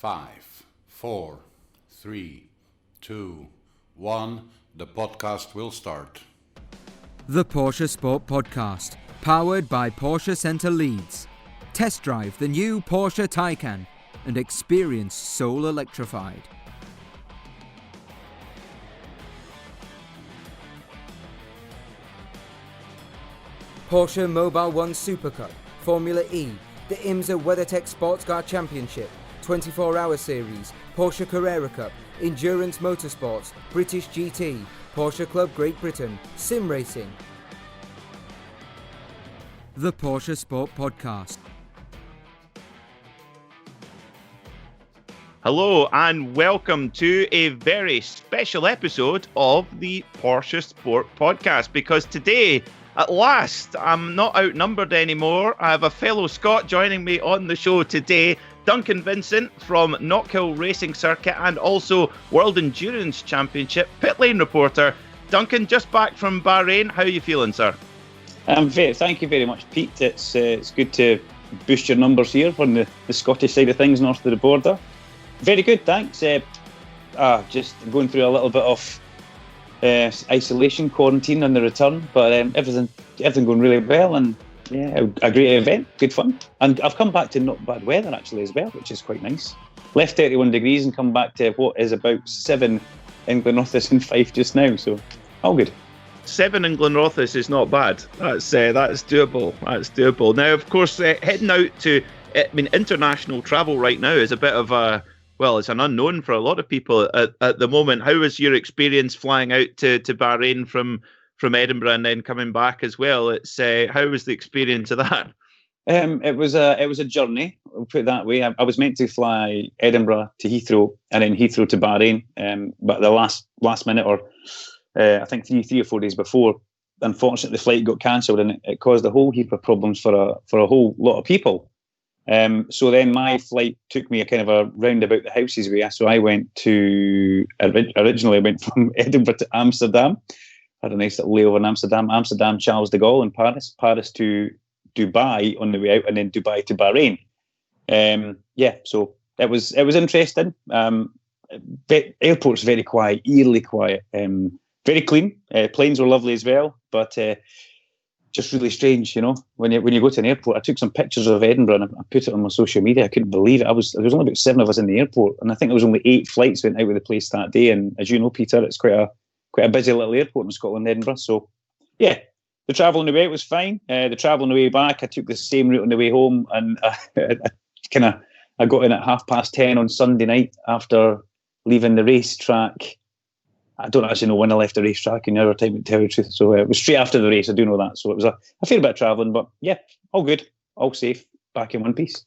5, 4, 3, 2, 1. The podcast will start. The Porsche Sport Podcast, powered by Porsche Centre Leeds. Test drive the new Porsche Taycan and experience soul electrified. Porsche Mobile One Super Cup, Formula E, the IMSA WeatherTech Sports Car Championship, 24-hour series, Porsche Carrera Cup, Endurance Motorsports, British GT, Porsche Club Great Britain, Sim Racing. The Porsche Sport Podcast. Hello and welcome to a very special episode of the Porsche Sport Podcast, because today, at last, I'm not outnumbered anymore. I have a fellow Scot joining me on the show today, Duncan Vincent from Knockhill Racing Circuit and also World Endurance Championship pit lane reporter. Duncan, just back from Bahrain. How are you feeling, sir? Thank you very much, Pete. It's good to boost your numbers here on the Scottish side of things, north of the border. Very good, thanks. Just going through a little bit of isolation, quarantine on the return, but everything going really well, and yeah, a great event, good fun. And I've come back to not bad weather actually as well, which is quite nice. Left 31 degrees and come back to what is about 7 in Glenrothes and Fife just now, so all good. 7 in Glenrothes is not bad. That's doable. That's doable. Now, of course, heading out to, international travel right now is a bit of it's an unknown for a lot of people at the moment. How was your experience flying out to Bahrain from Edinburgh and then coming back as well? How was the experience of that? It was a journey. I'll put it that way. I was meant to fly Edinburgh to Heathrow and then Heathrow to Bahrain, but the last minute, or I think three or 4 days before, unfortunately the flight got cancelled, and it caused a whole heap of problems for a whole lot of people. So then my flight took me a kind of a roundabout the houses way. So I originally went from Edinburgh to Amsterdam. Had a nice little layover in Amsterdam, Charles de Gaulle, and Paris to Dubai on the way out, and then Dubai to Bahrain. So it was interesting. Airport's very quiet, eerily quiet, very clean. Planes were lovely as well, but just really strange, when you go to an airport. I took some pictures of Edinburgh and I put it on my social media. I couldn't believe it. There was only about 7 of us in the airport, and I think there was only 8 flights went out of the place that day. And as you know, Peter, it's quite a busy little airport in Scotland, Edinburgh. So yeah, the travel on the way was fine. The travel on the way back, I took the same route on the way home, and I got in at 10:30 on Sunday night after leaving the racetrack. I don't actually know when I left the racetrack in the other time, to tell you the truth. So it was straight after the race, I do know that. So it was a fair bit of travelling, but yeah, all good, all safe, back in one piece.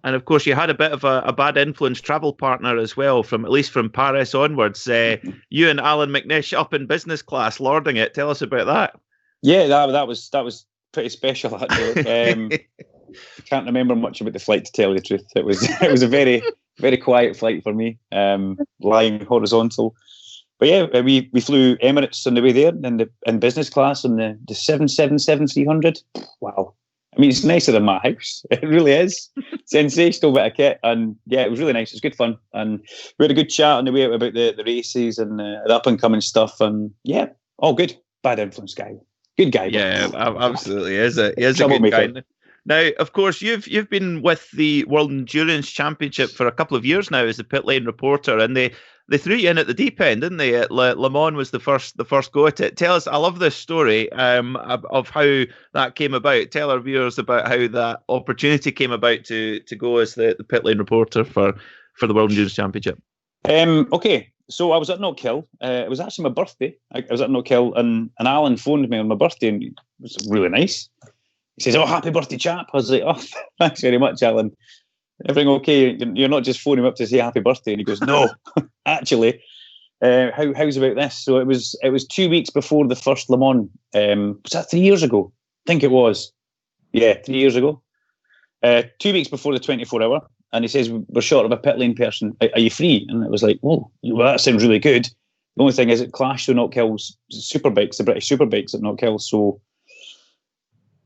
And of course, you had a bit of a bad influence travel partner as well, at least from Paris onwards. You and Alan McNish up in business class, lording it. Tell us about that. Yeah, that was pretty special actually. Can't remember much about the flight, to tell you the truth. It was a very, very quiet flight for me, lying horizontal. But yeah, we flew Emirates on the way there, and in business class on the 777-300. Wow. I mean, it's nicer than my house. It really is. Sensational bit of kit. And yeah, it was really nice. It was good fun. And we had a good chat on the way out about the races and the up-and-coming stuff. And yeah, all good. Bad influence guy. Good guy. Yeah, absolutely. He is a good guy. Now, of course, you've been with the World Endurance Championship for a couple of years now as the pit lane reporter, and they threw you in at the deep end, didn't they? Le Mans was the first go at it. Tell us, I love this story of how that came about. Tell our viewers about how that opportunity came about to go as the pit lane reporter for the World Endurance Championship. Okay, so I was at Knockhill. It was actually my birthday. I was at Knockhill, and Alan phoned me on my birthday, and it was really nice. He says, "Oh, happy birthday, chap." I was like, "Oh, thanks very much, Alan. Everything okay? You're not just phoning him up to say happy birthday?" And he goes, "No, actually, how's about this?" So it was 2 weeks before the first Le Mans. Was that 3 years ago? I think it was. Yeah, 3 years ago. 2 weeks before the 24-hour, and he says, "We're short of a pit lane person. Are you free?" And it was like, well, that sounds really good. The only thing is, it clashed with Knockhill's superbikes, the British superbikes at Knockhill. So,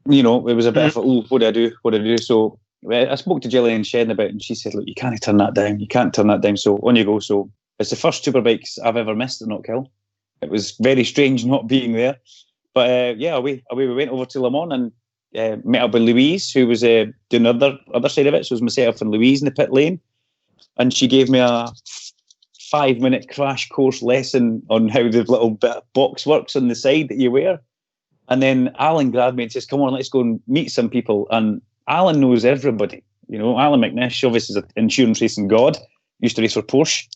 it was a bit of what do I do? So I spoke to Gillian Shedden about it, and she said, look, you can't turn that down. You can't turn that down. So on you go. So it's the first Superbikes I've ever missed at Knockhill. It was very strange not being there. But away we went over to Le Mans and met up with Louise, who was doing the other side of it. So it was myself and Louise in the pit lane. And she gave me a 5-minute crash course lesson on how the little bit of box works on the side that you wear. And then Alan grabbed me and says, come on, let's go and meet some people. And Alan knows everybody. You know, Alan McNish, obviously, is an insurance racing god. Used to race for Porsche.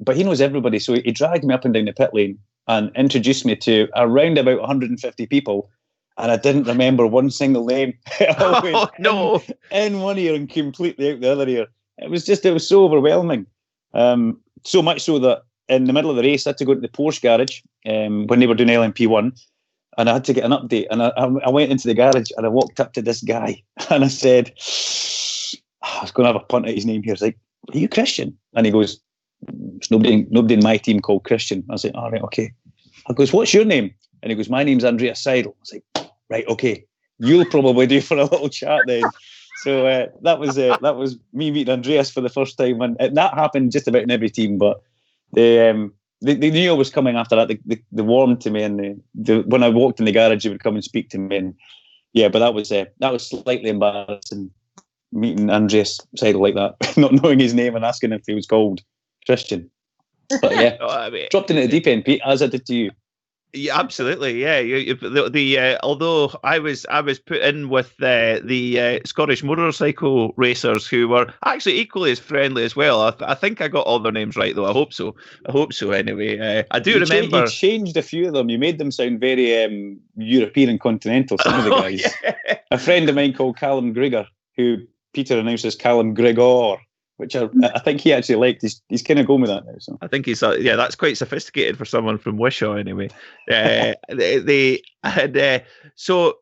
But he knows everybody. So he dragged me up and down the pit lane and introduced me to around about 150 people. And I didn't remember one single name. Oh, no. In one ear and completely out the other ear. It was so overwhelming. So much so that in the middle of the race, I had to go to the Porsche garage when they were doing LMP1. And I had to get an update. And I went into the garage and I walked up to this guy and I said, I was going to have a punt at his name here. He's like, are you Christian? And he goes, there's nobody in my team called Christian. I was like, all right, okay. I goes, what's your name? And he goes, my name's Andreas Seidel. I was like, right, okay. You'll probably do for a little chat then. So that was me meeting Andreas for the first time. And that happened just about in every team. But they knew I was coming after that. They warmed to me, and when I walked in the garage, they would come and speak to me. And yeah, but that was slightly embarrassing, meeting Andreas Seidel like that, not knowing his name and asking if he was called Christian. But yeah, dropped in at the deep end, Pete, as I did to you. Yeah, absolutely. Yeah, although I was put in with the Scottish motorcycle racers who were actually equally as friendly as well. I think I got all their names right, though. I hope so. Anyway, I do remember you changed a few of them. You made them sound very European and continental. Some of the guys. Yeah. A friend of mine called Callum Grigor, who Peter announces Callum Gregor, which I think he actually liked. He's kind of going with that now. So I think he's that's quite sophisticated for someone from Wishaw anyway. So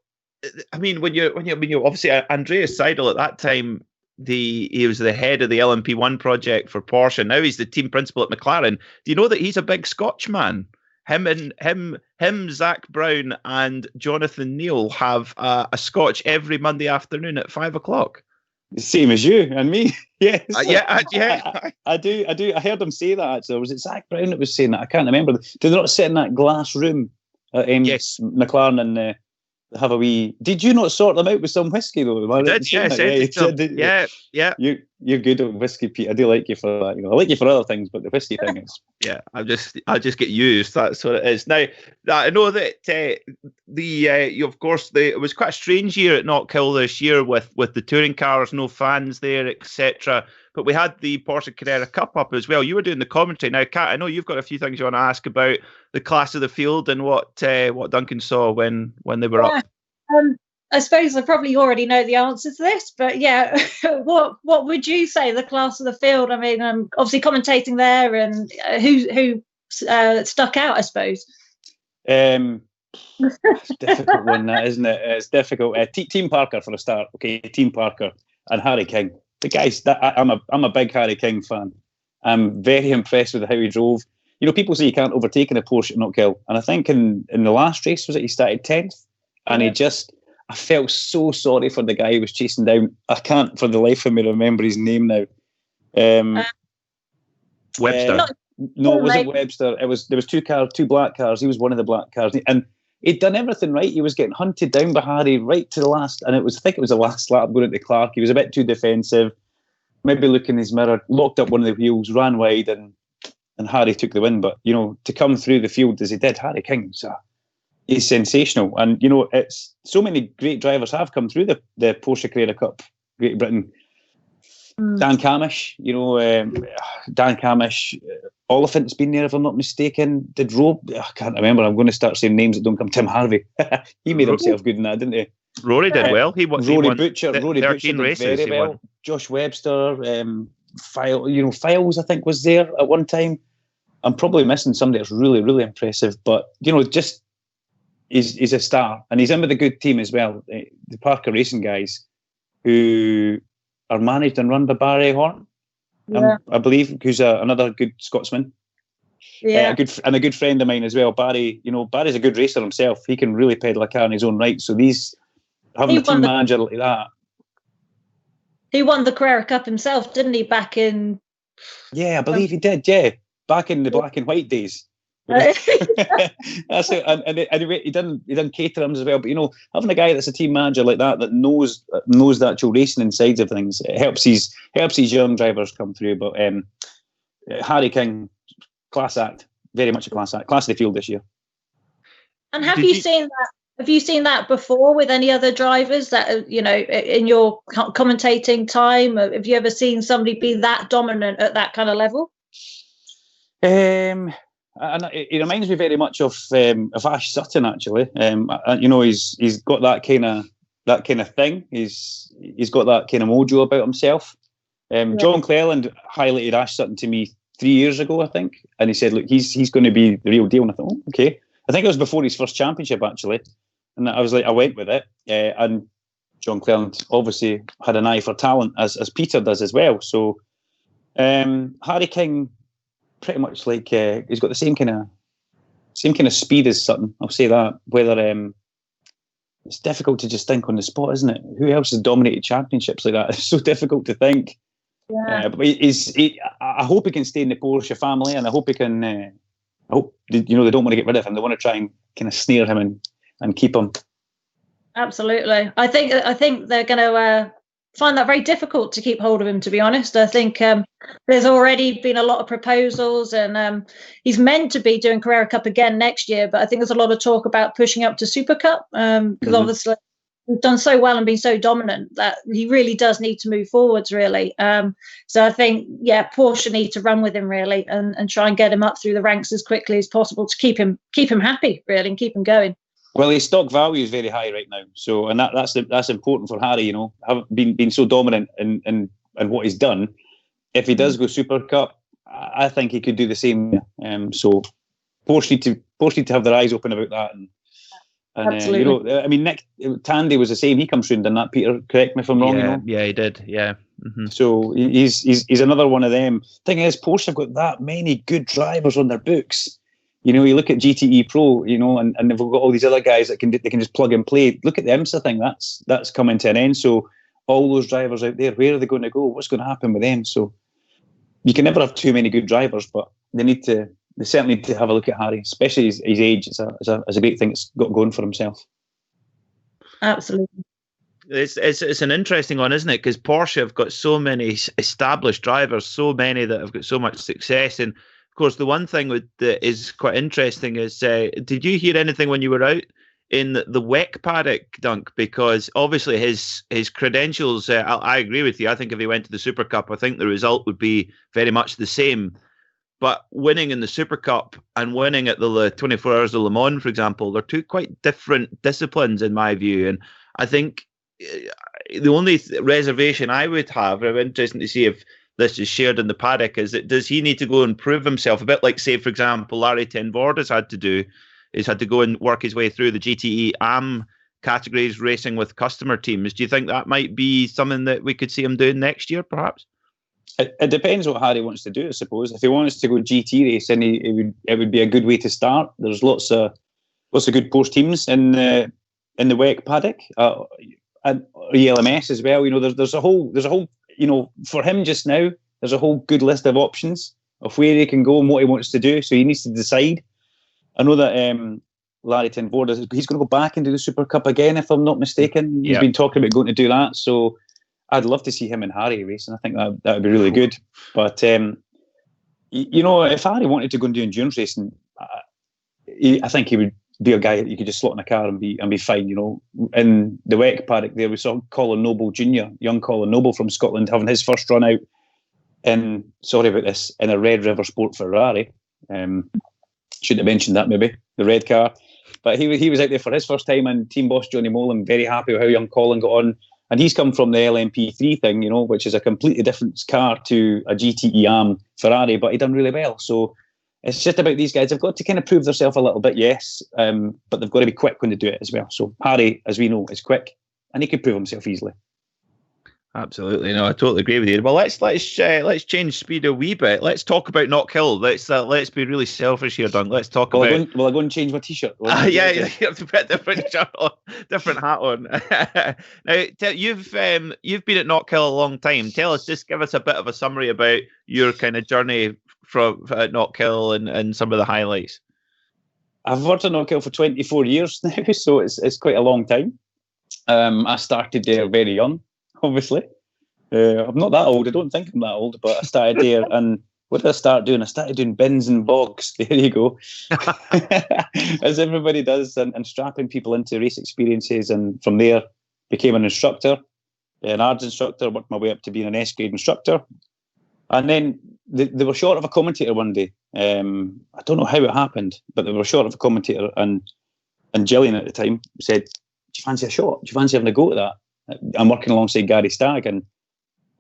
I mean, when you obviously Andreas Seidel at that time, he was the head of the LMP1 project for Porsche. Now he's the team principal at McLaren. Do you know that he's a big Scotch man? Him, Zach Brown, and Jonathan Neal have a Scotch every Monday afternoon at 5:00. Same as you and me. Yes. I do. I heard him say that actually. Or was it Zach Brown that was saying that? I can't remember. Did they not sit in that glass room at yes. McLaren and have a wee... Did you not sort them out with some whiskey though? I did, yes. Yeah. You're good at whiskey, Pete. I do like you for that. You know, I like you for other things, but the whiskey thing is... Yeah, I just get used. That's what it is. Now, I know that it was quite a strange year at Knockhill this year with the touring cars, no fans there, etc. But we had the Porsche Carrera Cup up as well. You were doing the commentary. Now, Kat, I know you've got a few things you want to ask about the class of the field and what Duncan saw when they were up. I suppose I probably already know the answer to this, but yeah, what would you say the class of the field? I mean, obviously commentating there, and who stuck out, I suppose. It's a difficult one, that, isn't it? It's difficult. Team Parker for a start. Okay, Team Parker and Harry King. The guys, I'm a big Harry King fan. I'm very impressed with how he drove. You know, people say you can't overtake in a Porsche at Knockhill, and I think in the last race, was it, he started 10th, and I felt so sorry for the guy who was chasing down. I can't for the life of me remember his name now. Webster. No, it wasn't Webster. There was two black cars. He was one of the black cars, and he'd done everything right. He was getting hunted down by Harry right to the last, and I think it was the last lap going into Clark. He was a bit too defensive, maybe looking in his mirror, locked up one of the wheels, ran wide, and Harry took the win. But you know, to come through the field as he did, Harry King, he's sensational. And you know, it's so many great drivers have come through the Porsche Carrera Cup, Great Britain. Dan Camish, Dan Camish, Oliphant's been there if I'm not mistaken. Did Rob? I can't remember. I'm going to start saying names that don't come. Tim Harvey, he made himself good in that, didn't he? Rory did well. Rory Butcher did races, very well. Josh Webster, Files I think was there at one time. I'm probably missing somebody that's really, really impressive, but just he's a star, and he's in with a good team as well. The Parker Racing guys, who are managed and run by Barry Horn, I believe, who's another good Scotsman. Yeah, a good friend of mine as well. Barry, Barry's a good racer himself. He can really pedal a car in his own right. So having a team manager like that. he won the Carrera Cup himself, didn't he? Back in I believe he did. Yeah, back in the black and white days. That's it. And he done Caterhams as well. But having a guy that's a team manager like that knows the actual racing inside of things, it helps these young drivers come through. But Harry King, class act, very much a class act, class of the field this year. And have you seen that? Have you seen that before with any other drivers that in your commentating time? Have you ever seen somebody be that dominant at that kind of level? And it reminds me very much of Ash Sutton, actually. He's got that kind of thing. He's got that kind of mojo about himself. John Cleland highlighted Ash Sutton to me 3 years ago, I think, and he said, "Look, he's going to be the real deal." And I thought, okay. I think it was before his first championship, actually, and I was like, I went with it. And John Cleland obviously had an eye for talent, as Peter does as well. So Harry King, pretty much like he's got the same kind of speed as Sutton. I'll say that. Whether it's difficult to just think on the spot, isn't it? Who else has dominated championships like that? It's so difficult to think. Yeah. But I hope he can stay in the Porsche family, and I hope he can. I hope they don't want to get rid of him. They want to try and kind of snare him and keep him. Absolutely. I think they're going to find that very difficult to keep hold of him, to be honest. I think there's already been a lot of proposals, and he's meant to be doing Carrera Cup again next year, but I think there's a lot of talk about pushing up to Super Cup, because obviously he's done so well and been so dominant that he really does need to move forwards, really. So I think, Porsche need to run with him, really, and try and get him up through the ranks as quickly as possible to keep him happy, really, and keep him going. Well, his stock value is very high right now, so that's important for Harry. Having been so dominant in what he's done. If he does go Super Cup, I think he could do the same. So Porsche need to have their eyes open about that. And Nick Tandy was the same. He comes through and done that. Peter, correct me if I'm wrong. Yeah, he did. Yeah. Mm-hmm. So he's another one of them. Thing is, Porsche have got that many good drivers on their books. You look at GTE Pro, and they've got all these other guys that they can just plug and play. Look at the IMSA thing; that's coming to an end. So all those drivers out there, where are they going to go? What's going to happen with them? So you can never have too many good drivers, but they certainly need to have a look at Harry, especially his age. It's a great thing it's got going for himself. Absolutely. It's an interesting one, isn't it? Because Porsche have got so many established drivers, so many that have got so much success. And of course, the one thing that is quite interesting is, did you hear anything when you were out in the WEC paddock, Dunk? Because obviously his credentials, I agree with you. I think if he went to the Super Cup, I think the result would be very much the same. But winning in the Super Cup and winning at the 24 Hours of Le Mans, for example, they're two quite different disciplines in my view. And I think the only reservation I would have, I'm interested to see if this is shared in the paddock, is that does he need to go and prove himself? A bit like, say, for example, Larry Ten Voorde has had to do, is had to go and work his way through the GTE AM categories, racing with customer teams. Do you think that might be something that we could see him doing next year, perhaps? It depends what Harry wants to do, I suppose. If he wants to go GT racing, it would be a good way to start. There's lots of good Porsche teams in the WEC paddock, and ELMS as well. There's a whole. For him just now, there's a whole good list of options of where he can go and what he wants to do. So he needs to decide. I know that Larry Ten Voorde, he's going to go back and do the Super Cup again, if I'm not mistaken. He's been talking about going to do that. So I'd love to see him and Harry racing. I think that would be really good. But if Harry wanted to go and do endurance racing, I think he would be a guy that you could just slot in a car and be fine. In the WEC paddock there, we saw Colin Noble Jr., young Colin Noble from Scotland, having his first run out in a Red River Sport Ferrari. Shouldn't have mentioned that, maybe the red car, but he was out there for his first time, and team boss Johnny Molan very happy with how young Colin got on. And he's come from the LMP3 thing, which is a completely different car to a GTE AM Ferrari, but he done really well. So it's just about these guys. They've got to kind of prove themselves a little bit, yes, but they've got to be quick when they do it as well. So Harry, as we know, is quick, and he could prove himself easily. Absolutely, no, I totally agree with you. Well, let's change speed a wee bit. Let's talk about Knockhill. Let's be really selfish here, Dunk. Let's talk about. Will I go and change my t-shirt? Yeah, you have to put a different shirt on, different hat on. Now, you've been at Knockhill a long time. Just give us a bit of a summary about your kind of journey from at Knockhill and some of the highlights. I've worked at Knockhill for 24 years now, so it's quite a long time. I started there very young. Obviously, I'm not that old. I don't think I'm that old, but I started there. And what did I start doing? I started doing bins and bogs. There you go, as everybody does, and strapping people into race experiences. And from there, became an instructor, an ARDS instructor. Worked my way up to being an S-grade instructor, and then they were short of a commentator one day. I don't know how it happened, but they were short of a commentator, and Gillian at the time said, "Do you fancy a shot? Do you fancy having a go at that?" I'm working alongside Gary Stagg, and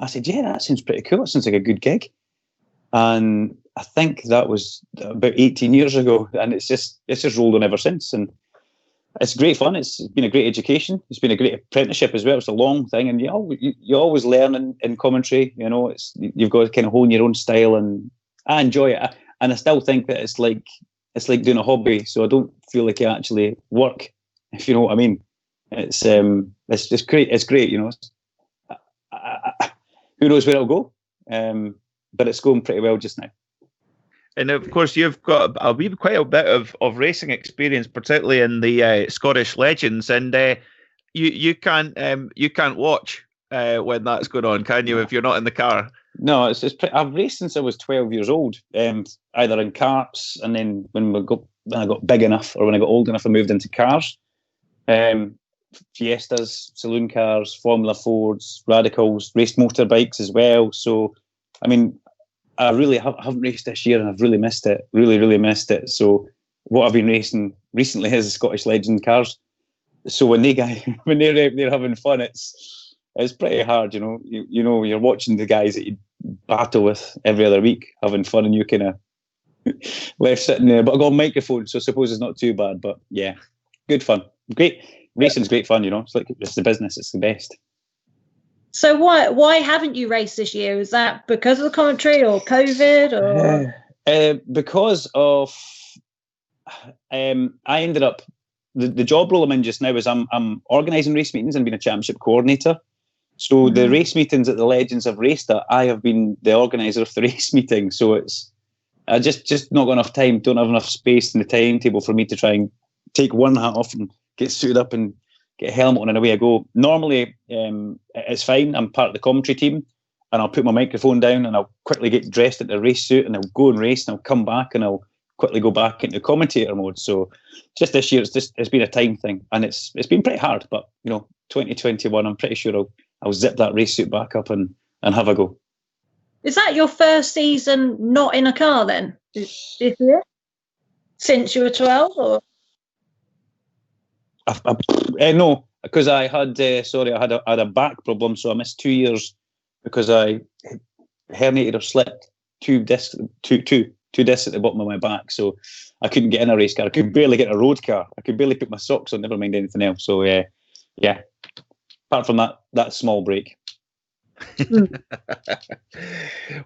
I said, "Yeah, that sounds pretty cool. It sounds like a good gig." And I think that was about 18 years ago, and it's just rolled on ever since. And it's great fun. It's been a great education. It's been a great apprenticeship as well. It's a long thing, and you always learn in commentary. You know, you've got to kind of hone your own style, and I enjoy it. And I still think that it's like doing a hobby. So I don't feel like I actually work, if you know what I mean. It's just great. It's great, you know. Who knows where it'll go? But it's going pretty well just now. And of course, you've got quite a bit of racing experience, particularly in the Scottish Legends, and you can't watch when that's going on, can you? If you're not in the car. No, I've raced since I was 12 years old, either in karts, and then when I got big enough, or when I got old enough, I moved into cars. Fiestas, saloon cars, Formula Fords, Radicals, raced motorbikes as well. So, I mean, I really haven't raced this year, and I've really missed it. Really, really missed it. So, what I've been racing recently is the Scottish Legend cars. So when they're having fun, it's pretty hard, you know. You know, you're watching the guys that you battle with every other week having fun, and you kind of left sitting there. But I got a microphone, so I suppose it's not too bad. But yeah, good fun, great. Racing's great fun, you know. It's the business. It's the best. So why haven't you raced this year? Is that because of the commentary or COVID or? Because of I ended up the job role I'm in just now is I'm organising race meetings and being a championship coordinator. So the race meetings that the Legends have raced at, I have been the organiser of the race meeting. So it's I just not got enough time. Don't have enough space in the timetable for me to try and take one hat off and get suited up and get a helmet on and away I go. Normally, it's fine. I'm part of the commentary team, and I'll put my microphone down and I'll quickly get dressed in a race suit and I'll go and race, and I'll come back and I'll quickly go back into commentator mode. So just this year, it's been a time thing, and it's been pretty hard. But you know, 2021, I'm pretty sure I'll zip that race suit back up and have a go. Is that your first season not in a car then this year? Since you were 12, or? No, because I had a back problem, so I missed 2 years because I herniated or slipped two discs at the bottom of my back, so I couldn't get in a race car. I could barely get a road car. I could barely put my socks on, never mind anything else. So yeah. Apart from that small break.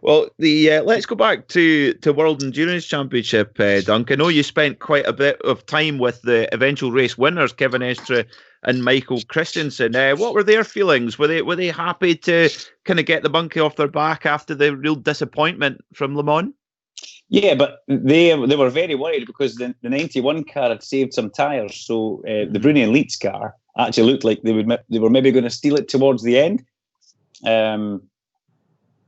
Well, let's go back to World Endurance Championship, Duncan. I know you spent quite a bit of time with the eventual race winners, Kevin Estre and Michael Christensen. What were their feelings? Were they happy to kind of get the monkey off their back after the real disappointment from Le Mans? Yeah, but they were very worried because the 91 car had saved some tyres, so the Bruni Elite's car actually looked like they were maybe going to steal it towards the end.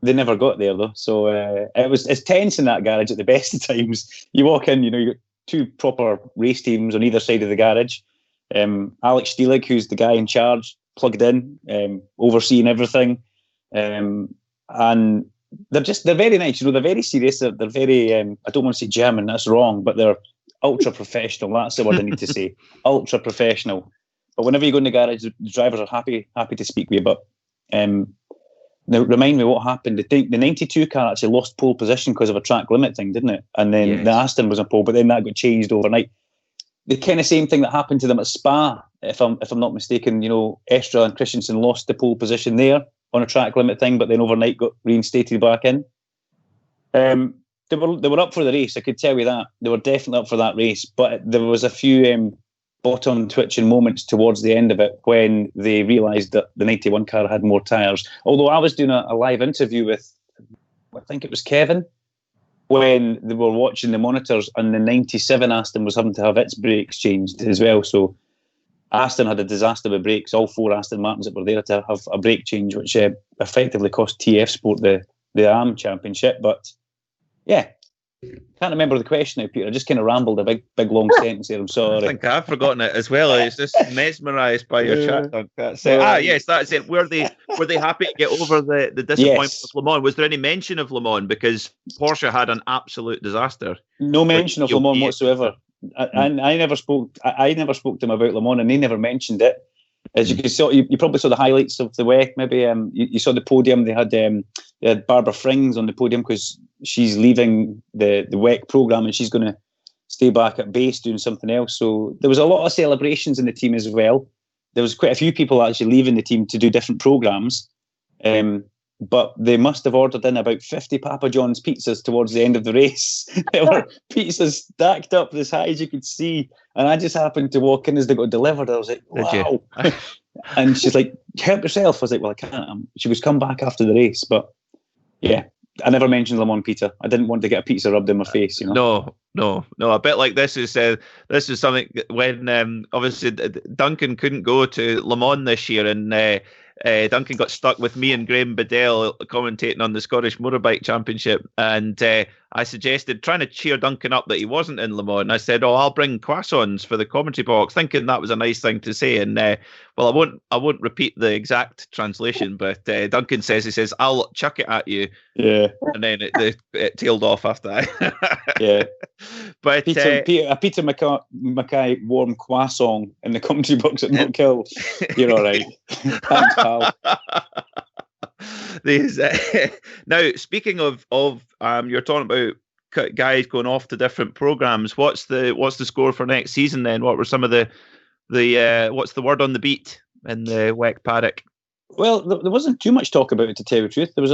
They never got there though, so it's tense in that garage at the best of times. You walk in, you know, you got two proper race teams on either side of the garage. Alex Stielig, who's the guy in charge, plugged in, overseeing everything, and they're very nice. You know, they're very serious. They're very I don't want to say German, that's wrong, but they're ultra professional. That's the word I need to say. Ultra professional. But whenever you go in the garage, the drivers are happy to speak with you. But now remind me what happened. The 92 car actually lost pole position because of a track limit thing, didn't it? And then the Aston was on pole, but then that got changed overnight. The kind of same thing that happened to them at Spa, if I'm not mistaken. You know, Estre and Christensen lost the pole position there, on a track limit thing, but then overnight got reinstated back in. They were up for the race, I could tell you that. They were definitely up for that race, but there was a few bottom twitching moments towards the end of it when they realised that the 91 car had more tyres. Although I was doing a live interview with, I think it was Kevin, when they were watching the monitors, and the 97 Aston was having to have its brakes changed as well. So Aston had a disaster with brakes. All 4 Aston Martins that were there to have a brake change, which effectively cost TF Sport the AM championship. But yeah, can't remember the question now, Peter. I just kind of rambled a big long sentence there. I'm sorry. I think I've forgotten it as well. I was just mesmerised by your chat. Yes, that's it. Were they happy to get over the disappointment of Le Mans? Was there any mention of Le Mans? Because Porsche had an absolute disaster. No mention of Le Mans whatsoever. I never spoke to them about Le Mans, and they never mentioned it. As you saw, you probably saw the highlights of the WEC. Maybe you saw the podium. They had Barbara Frings on the podium because she's leaving the WEC program and she's going to stay back at base doing something else. So there was a lot of celebrations in the team as well. There was quite a few people actually leaving the team to do different programs. But they must have ordered in about 50 Papa John's pizzas towards the end of the race. There were pizzas stacked up as high as you could see. And I just happened to walk in as they got delivered. I was like, wow. And she's like, help yourself. I was like, well, I can't. She was come back after the race. But yeah, I never mentioned Le Mans, Peter. I didn't want to get a pizza rubbed in my face, you know. No. A bit like this is something when obviously Duncan couldn't go to Le Mans this year, and Duncan got stuck with me and Graham Bedell commentating on the Scottish Motorbike Championship, and I suggested trying to cheer Duncan up that he wasn't in Le Mans. And I said, I'll bring croissants for the commentary box, thinking that was a nice thing to say. And well, I won't repeat the exact translation, but Duncan says, I'll chuck it at you. Yeah. And then it tailed off after that. Yeah. But Peter Mackay warm croissant in the commentary box at Knockhill. You're all right. Thanks, pal. Now, speaking of you're talking about guys going off to different programs. What's the score for next season then? What were some of the what's the word on the beat in the WEC paddock? Well, there wasn't too much talk about it, to tell you the truth. There was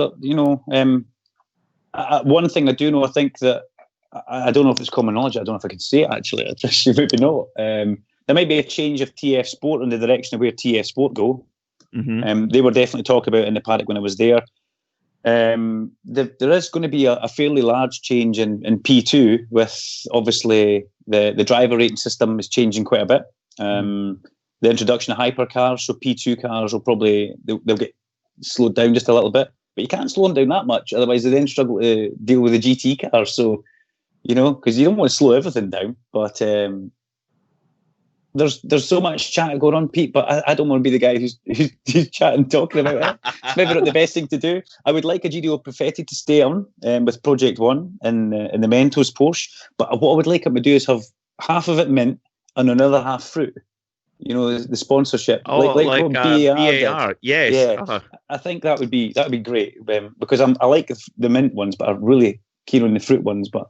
one thing I do know. I think that I don't know if it's common knowledge. I don't know if I can say it actually. I just maybe not. There might be a change of TF Sport in the direction of where TF Sport go. Mm-hmm. They were definitely talked about in the paddock when I was there. There is going to be a fairly large change in P2 with obviously the driver rating system is changing quite a bit. The introduction of hypercars, so P2 cars will probably they'll get slowed down just a little bit, but you can't slow them down that much, otherwise they then struggle to deal with the GT cars. So because you don't want to slow everything down, but there's so much chat going on, Pete, but I don't want to be the guy who's chatting, talking about it. It's maybe not the best thing to do. I would like a GDO Perfetti to stay on with Project One in the Mentos Porsche, but what I would like him to do is have half of it mint and another half fruit. The sponsorship, like what BAR did. Yes. Yeah, I think that would be great because I like the mint ones, but I'm really keen on the fruit ones. But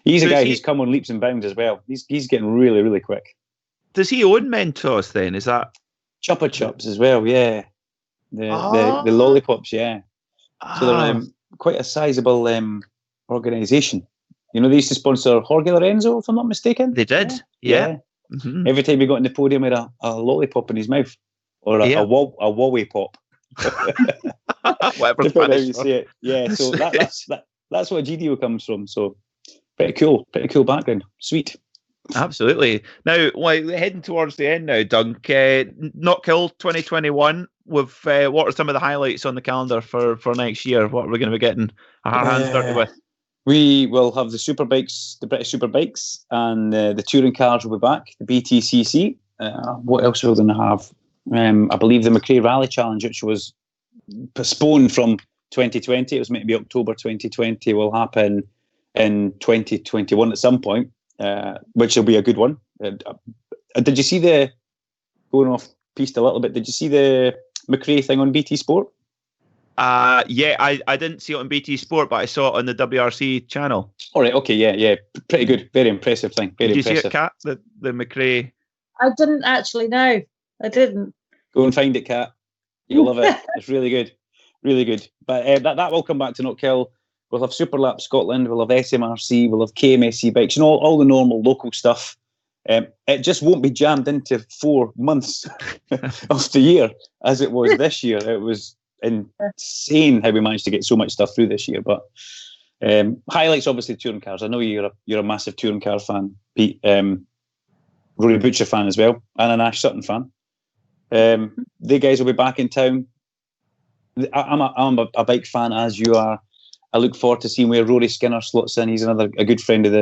he's a guy who's come on leaps and bounds as well. He's getting really, really quick. Does he own Mentos then? Is that Chupa Chups as well? Yeah, the lollipops. Yeah, so they're quite a sizable organisation. They used to sponsor Jorge Lorenzo, if I'm not mistaken. They did. Yeah. Mm-hmm. Every time he got in the podium, he had a lollipop in his mouth, or a Wowie pop. Whatever. Depending how you say it. Yeah. So that's what GDO comes from. So pretty cool background. Sweet. Absolutely. Now, heading towards the end now, Dunk, Knockhill 2021. What are some of the highlights on the calendar for next year? What are we going to be getting our hands dirty with? We will have the Superbikes, the British Superbikes, and the touring cars will be back, the BTCC. What else are we going to have? I believe the McRae Rally Challenge, which was postponed from 2020. It was meant to be October 2020, will happen in 2021 at some point. Which will be a good one. Did you see going off piste a little bit? Did you see the McRae thing on BT Sport? Yeah, I didn't see it on BT Sport, but I saw it on the WRC channel. All right, okay, yeah, pretty good, very impressive thing. Did you see it, Kat? The McRae? I didn't actually know. I didn't. Go and find it, Kat. You'll love it. It's really good. Really good. But that will come back to Knockhill. We'll have Superlap Scotland, we'll have SMRC, we'll have KMSC bikes, all the normal local stuff. It just won't be jammed into 4 months of the year as it was this year. It was insane how we managed to get so much stuff through this year. But highlights, obviously, touring cars. I know you're a massive touring car fan, Pete. Rory Butcher fan as well, and an Ash Sutton fan. The guys will be back in town. I'm a bike fan, as you are. I look forward to seeing where Rory Skinner slots in. He's a good friend of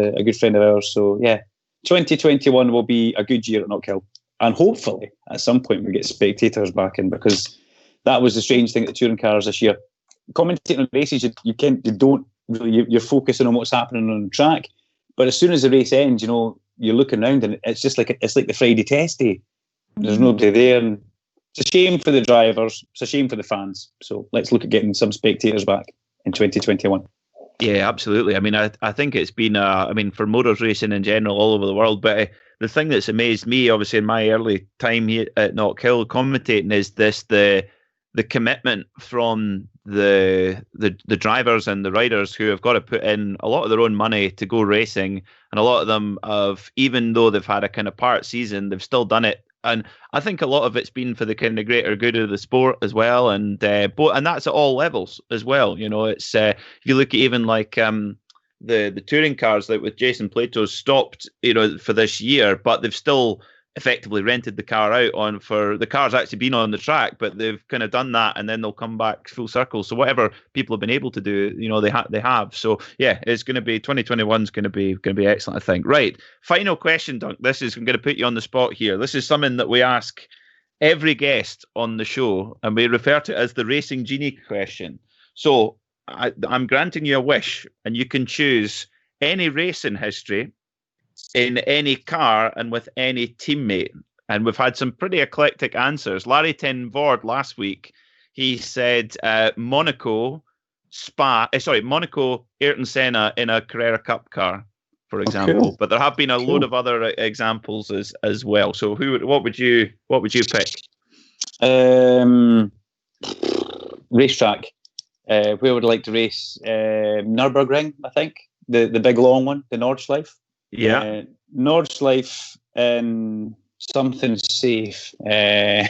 ours. So yeah, 2021 will be a good year at Knockhill, and hopefully at some point we get spectators back in, because that was the strange thing at the touring cars this year. Commentating on races, you're focusing on what's happening on the track, but as soon as the race ends, you're looking around and it's just like the Friday test day. There's nobody there, and it's a shame for the drivers. It's a shame for the fans. So let's look at getting some spectators back in 2021. Yeah, absolutely. I mean, I think it's been, for motors racing in general all over the world, but the thing that's amazed me, obviously, in my early time here at Knockhill commentating, is the commitment from the drivers and the riders who have got to put in a lot of their own money to go racing, and a lot of them even though they've had a kind of part season, they've still done it. And I think a lot of it's been for the kind of greater good of the sport as well, and that's at all levels as well. It's if you look at even like the touring cars, like with Jason Plato's stopped, for this year, but they've still effectively rented the car out for the car's actually been on the track, but they've kind of done that, and then they'll come back full circle. So whatever people have been able to do, they have. So yeah, it's going to be 2021 is going to be excellent, I think. Right, final question, Dunk. I'm going to put you on the spot here. This is something that we ask every guest on the show, and we refer to it as the Racing Genie question. So I'm granting you a wish, and you can choose any racing history in any car and with any teammate. And we've had some pretty eclectic answers. Larry Ten Vord last week, he said Monaco, Ayrton Senna in a Carrera Cup car, for example. Cool. But there have been a load of other examples as well. So what would you pick? Racetrack. Where would I like to race? Nürburgring, I think. The big long one, the Nordschleife. Yeah. Nordschleife and something safe. I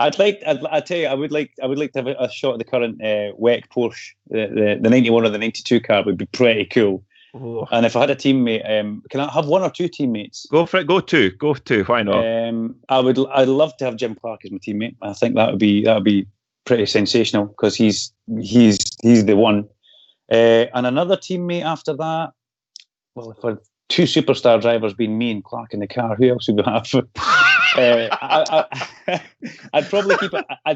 would like to have a shot at the current WEC Porsche. The 91 or the 92 car would be pretty cool. Oh. And if I had a teammate, can I have one or two teammates? Go for it. Go two. Why not? I'd love to have Jim Clark as my teammate. I think that would be pretty sensational, because he's the one. And another teammate after that, well, if for two superstar drivers being me and Clark in the car, who else would we have? I'd probably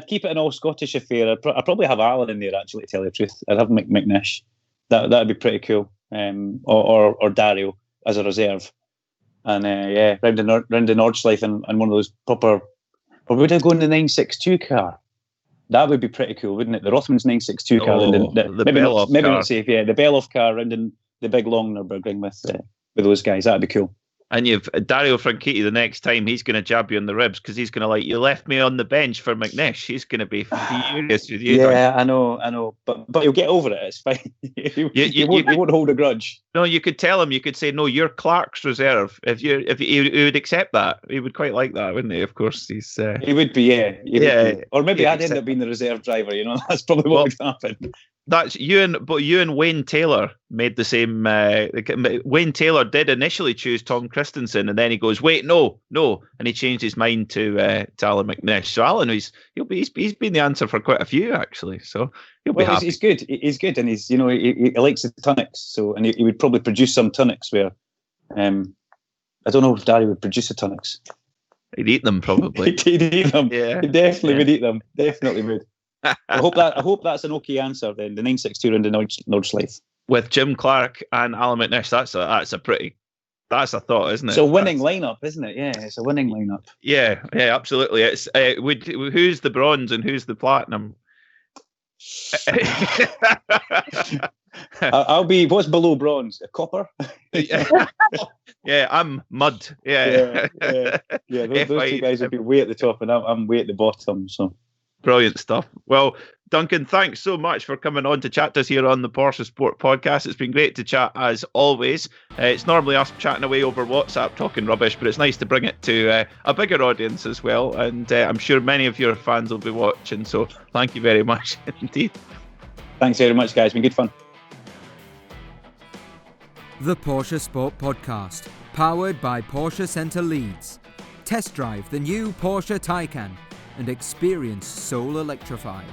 keep it an all Scottish affair. I'd probably have Alan in there, actually, to tell you the truth. I'd have McNish. That'd be pretty cool. Or Dario as a reserve. And round the Nordschleife and one of those proper. Or would I go in the 962 car? That would be pretty cool, wouldn't it? The Rothmans 962 car. Maybe not safe, yeah. The Beloff car round in the big long Nürburgring with those guys. That'd be cool. And you've Dario Franchitti, the next time he's going to jab you on the ribs, because he's going to you left me on the bench for McNish. He's going to be furious with you. Yeah, I know. But you'll get over it. It's fine. You won't hold a grudge. No, you could tell him. You could say, no, you're Clark's reserve. If he would accept that, he would quite like that, wouldn't he? Of course, he's. He would be, yeah. Would be. Or maybe I'd end up being the reserve driver. That's probably what would happen. That's you and Wayne Taylor made the same. Wayne Taylor did initially choose Tom Christensen, and then he goes, "Wait, no," and he changed his mind to Alan McNish. So Alan, he's been the answer for quite a few, actually. So he'll be happy. He's good. He's good, and he likes the tonics. So, and he would probably produce some tonics where, I don't know if Darry would produce the tonics. He'd eat them probably. He'd eat them. Yeah, he definitely would eat them. Definitely would. I hope that's an okay answer then. The 962 and the Nordschleife with Jim Clark and Alan McNish. That's a thought, isn't it? It's a winning lineup, isn't it? Yeah, it's a winning lineup. Yeah, absolutely. It's who's the bronze and who's the platinum? I'll be what's below bronze? A copper. Yeah, I'm mud. Yeah. Those two guys would be way at the top, and I'm way at the bottom. So brilliant stuff. Well, Duncan, thanks so much for coming on to chat to us here on the Porsche Sport Podcast. It's been great to chat as always. It's normally us chatting away over WhatsApp talking rubbish, but it's nice to bring it to a bigger audience as well. And I'm sure many of your fans will be watching. So thank you very much indeed. Thanks very much, guys. It's been good fun. The Porsche Sport Podcast, powered by Porsche Centre Leeds. Test drive the new Porsche Taycan and experience soul electrified.